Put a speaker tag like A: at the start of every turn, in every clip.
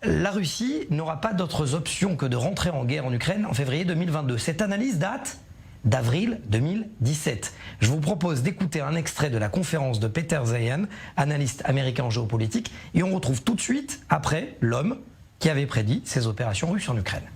A: la Russie n'aura pas d'autres options que de rentrer en guerre en Ukraine en février 2022. Cette analyse date d'avril 2017. Je vous propose d'écouter un extrait de la conférence de Peter Zeihan, analyste américain en géopolitique, et on retrouve tout de suite après l'homme qui avait prédit ces opérations russes en Ukraine.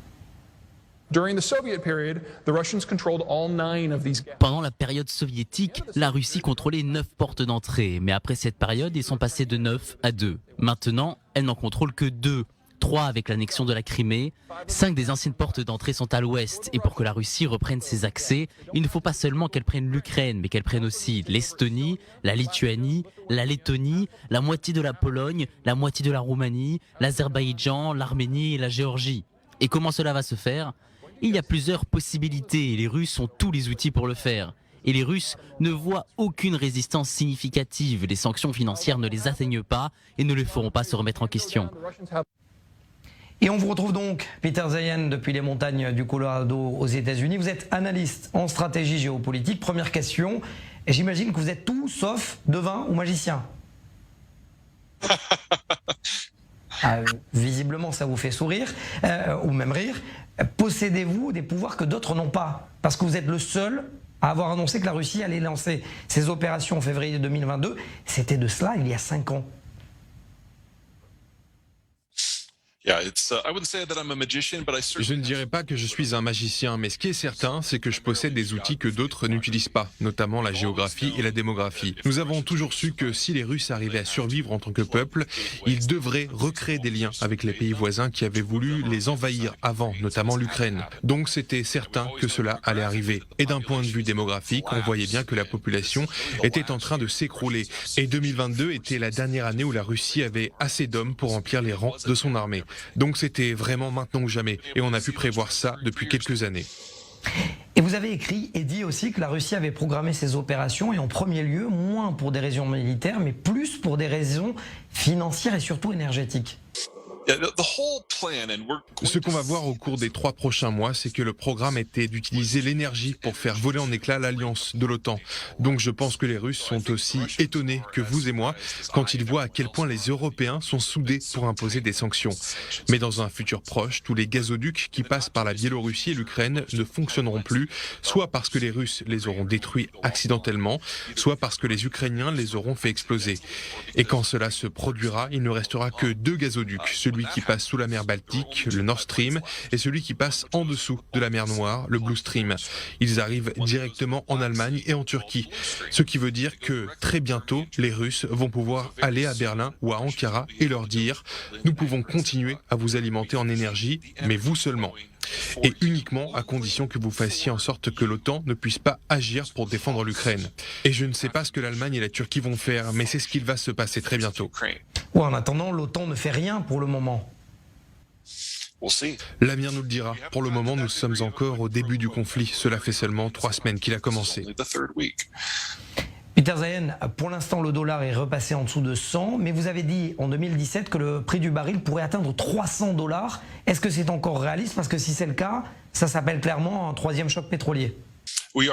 B: Pendant la période soviétique, la Russie contrôlait 9 portes d'entrée, mais après cette période, ils sont passés de 9 à 2. Maintenant, elle n'en contrôle que 2. 3 avec l'annexion de la Crimée, 5 des anciennes portes d'entrée sont à l'ouest. Et pour que la Russie reprenne ses accès, il ne faut pas seulement qu'elle prenne l'Ukraine, mais qu'elle prenne aussi l'Estonie, la Lituanie, la Lettonie, la moitié de la Pologne, la moitié de la Roumanie, l'Azerbaïdjan, l'Arménie et la Géorgie. Et comment cela va se faire ? Il y a plusieurs possibilités et les Russes ont tous les outils pour le faire. Et les Russes ne voient aucune résistance significative. Les sanctions financières ne les atteignent pas et ne les feront pas se remettre en question.
A: Et on vous retrouve donc, Peter Zeihan, depuis les montagnes du Colorado aux États-Unis. Vous êtes analyste en stratégie géopolitique. Première question, et j'imagine que vous êtes tout sauf devin ou magicien. Visiblement, ça vous fait sourire, ou même rire. Possédez-vous des pouvoirs que d'autres n'ont pas? Parce que vous êtes le seul à avoir annoncé que la Russie allait lancer ses opérations en février 2022. C'était de cela il y a 5 ans.
C: Je ne dirais pas que je suis un magicien, mais ce qui est certain, c'est que je possède des outils que d'autres n'utilisent pas, notamment la géographie et la démographie. Nous avons toujours su que si les Russes arrivaient à survivre en tant que peuple, ils devraient recréer des liens avec les pays voisins qui avaient voulu les envahir avant, notamment l'Ukraine. Donc c'était certain que cela allait arriver. Et d'un point de vue démographique, on voyait bien que la population était en train de s'écrouler. Et 2022 était la dernière année où la Russie avait assez d'hommes pour remplir les rangs de son armée. Donc c'était vraiment maintenant ou jamais, et on a pu prévoir ça depuis quelques années.
A: Et vous avez écrit et dit aussi que la Russie avait programmé ses opérations, et en premier lieu, moins pour des raisons militaires, mais plus pour des raisons financières et surtout énergétiques.
C: Ce qu'on va voir au cours des 3 prochains mois, c'est que le programme était d'utiliser l'énergie pour faire voler en éclats l'alliance de l'OTAN. Donc je pense que les Russes sont aussi étonnés que vous et moi quand ils voient à quel point les Européens sont soudés pour imposer des sanctions. Mais dans un futur proche, tous les gazoducs qui passent par la Biélorussie et l'Ukraine ne fonctionneront plus, soit parce que les Russes les auront détruits accidentellement, soit parce que les Ukrainiens les auront fait exploser. Et quand cela se produira, il ne restera que 2 gazoducs, celui qui passe sous la mer Baltique, le Nord Stream, et celui qui passe en dessous de la mer Noire, le Blue Stream. Ils arrivent directement en Allemagne et en Turquie. Ce qui veut dire que très bientôt, les Russes vont pouvoir aller à Berlin ou à Ankara et leur dire « Nous pouvons continuer à vous alimenter en énergie, mais vous seulement ». Et uniquement à condition que vous fassiez en sorte que l'OTAN ne puisse pas agir pour défendre l'Ukraine. Et je ne sais pas ce que l'Allemagne et la Turquie vont faire, mais c'est ce qui va se passer très bientôt.
A: Ou en attendant, l'OTAN ne fait rien pour le moment.
C: L'avenir nous le dira. Pour le moment, nous sommes encore au début du conflit. Cela fait seulement 3 semaines qu'il a commencé.
A: Peter Zeihan, pour l'instant, le dollar est repassé en dessous de 100, mais vous avez dit en 2017 que le prix du baril pourrait atteindre 300 $. Est-ce que c'est encore réaliste? Parce que si c'est le cas, ça s'appelle clairement un 3e choc pétrolier.
C: Nous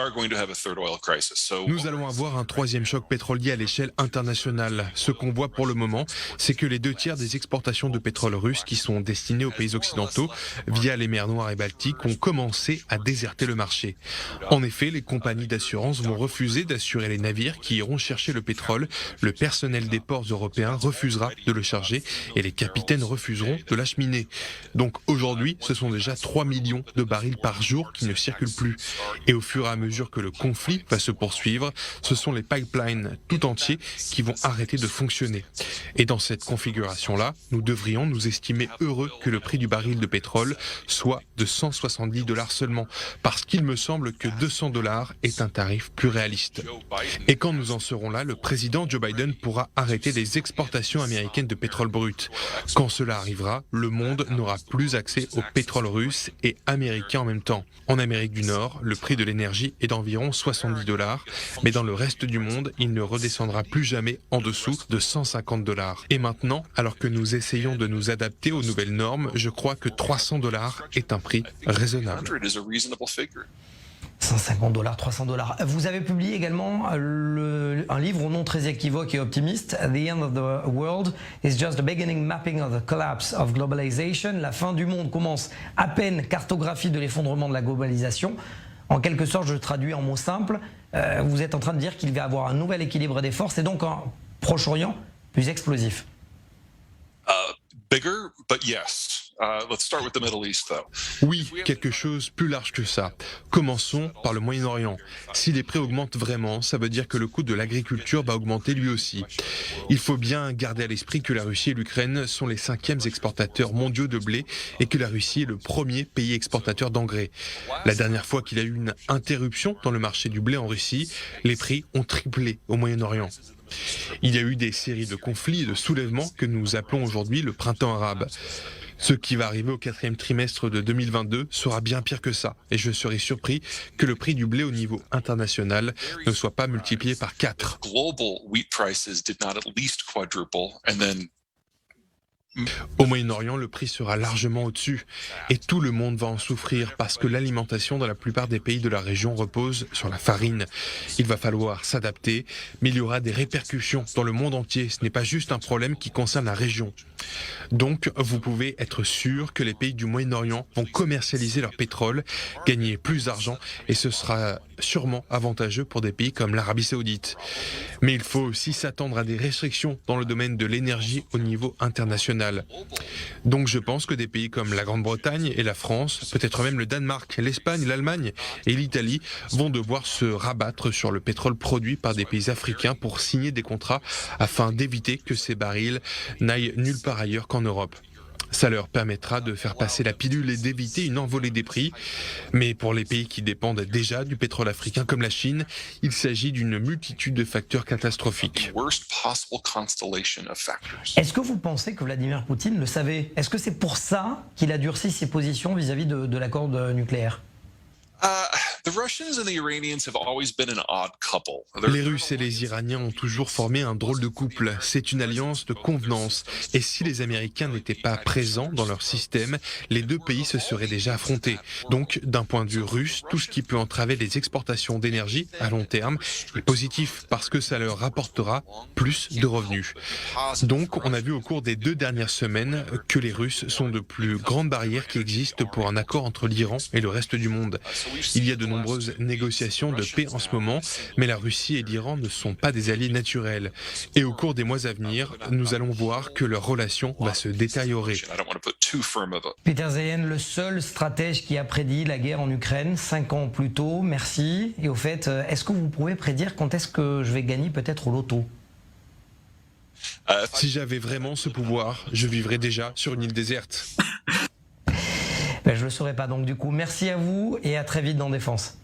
C: allons avoir un 3e choc pétrolier à l'échelle internationale. Ce qu'on voit pour le moment, c'est que les 2 tiers des exportations de pétrole russe qui sont destinées aux pays occidentaux, via les mers Noires et Baltiques, ont commencé à déserter le marché. En effet, les compagnies d'assurance vont refuser d'assurer les navires qui iront chercher le pétrole, le personnel des ports européens refusera de le charger et les capitaines refuseront de l'acheminer. Donc aujourd'hui, ce sont déjà 3 millions de barils par jour qui ne circulent plus. Et au fur et à mesure que le conflit va se poursuivre, ce sont les pipelines tout entiers qui vont arrêter de fonctionner. Et dans cette configuration-là, nous devrions nous estimer heureux que le prix du baril de pétrole soit de 170 $ seulement, parce qu'il me semble que 200 $ est un tarif plus réaliste. Et quand nous en serons là, le président Joe Biden pourra arrêter les exportations américaines de pétrole brut. Quand cela arrivera, le monde n'aura plus accès au pétrole russe et américain en même temps. En Amérique du Nord, le prix de l'énergie est d'environ 70 $, mais dans le reste du monde, il ne redescendra plus jamais en dessous de 150 $. Et maintenant, alors que nous essayons de nous adapter aux nouvelles normes, je crois que 300 $ est un prix raisonnable.
A: $150, $300. Vous avez publié également un livre au nom très équivoque et optimiste, The End of the World is just the beginning mapping of the collapse of globalization. La fin du monde commence à peine, cartographie de l'effondrement de la globalisation. En quelque sorte, je le traduis en mots simples, vous êtes en train de dire qu'il va y avoir un nouvel équilibre des forces et donc un Proche-Orient plus explosif.
D: Bigger, but yes. Let's start with the Middle East, though.
C: Oui, quelque chose plus large que ça. Commençons par le Moyen-Orient. Si les prix augmentent vraiment, ça veut dire que le coût de l'agriculture va augmenter lui aussi. Il faut bien garder à l'esprit que la Russie et l'Ukraine sont les 5e exportateurs mondiaux de blé et que la Russie est le premier pays exportateur d'engrais. La dernière fois qu'il y a eu une interruption dans le marché du blé en Russie, les prix ont triplé au Moyen-Orient. Il y a eu des séries de conflits et de soulèvements que nous appelons aujourd'hui le printemps arabe. Ce qui va arriver au 4e trimestre de 2022 sera bien pire que ça. Et je serais surpris que le prix du blé au niveau international ne soit pas multiplié par 4.
D: Global wheat prices did not at least quadruple, and then
C: Au Moyen-Orient, le prix sera largement au-dessus et tout le monde va en souffrir parce que l'alimentation dans la plupart des pays de la région repose sur la farine. Il va falloir s'adapter, mais il y aura des répercussions dans le monde entier. Ce n'est pas juste un problème qui concerne la région. Donc, vous pouvez être sûr que les pays du Moyen-Orient vont commercialiser leur pétrole, gagner plus d'argent et ce sera sûrement avantageux pour des pays comme l'Arabie Saoudite. Mais il faut aussi s'attendre à des restrictions dans le domaine de l'énergie au niveau international. Donc je pense que des pays comme la Grande-Bretagne et la France, peut-être même le Danemark, l'Espagne, l'Allemagne et l'Italie vont devoir se rabattre sur le pétrole produit par des pays africains pour signer des contrats afin d'éviter que ces barils n'aillent nulle part ailleurs qu'en Europe. Ça leur permettra de faire passer la pilule et d'éviter une envolée des prix. Mais pour les pays qui dépendent déjà du pétrole africain comme la Chine, il s'agit d'une multitude de facteurs catastrophiques.
D: worst possible constellation of factors.
A: Est-ce que vous pensez que Vladimir Poutine le savait? Est-ce que c'est pour ça qu'il a durci ses positions vis-à-vis de l'accord nucléaire?
D: The Russians and the Iranians have always been an odd couple.
C: Les Russes et les Iraniens ont toujours formé un drôle de couple. C'est une alliance de convenance. Et si les Américains n'étaient pas présents dans leur système, les deux pays se seraient déjà affrontés. Donc, d'un point de vue russe, tout ce qui peut entraver les exportations d'énergie à long terme est positif parce que ça leur rapportera plus de revenus. Donc, on a vu au cours des 2 dernières semaines que les Russes sont de plus grandes barrières qui existent pour un accord entre l'Iran et le reste du monde. Il y a de nombreuses négociations de paix en ce moment, mais la Russie et l'Iran ne sont pas des alliés naturels. Et au cours des mois à venir, nous allons voir que leur relation va se détériorer.
D: I don't want to put too firm of a
A: Peter Zeihan, le seul stratège qui a prédit la guerre en Ukraine 5 ans plus tôt, merci. Et au fait, est-ce que vous pouvez prédire quand est-ce que je vais gagner peut-être au loto?
C: Si j'avais vraiment ce pouvoir, je vivrais déjà sur une île déserte.
A: Ben, je ne le saurais pas donc du coup. Merci à vous et à très vite dans Défense.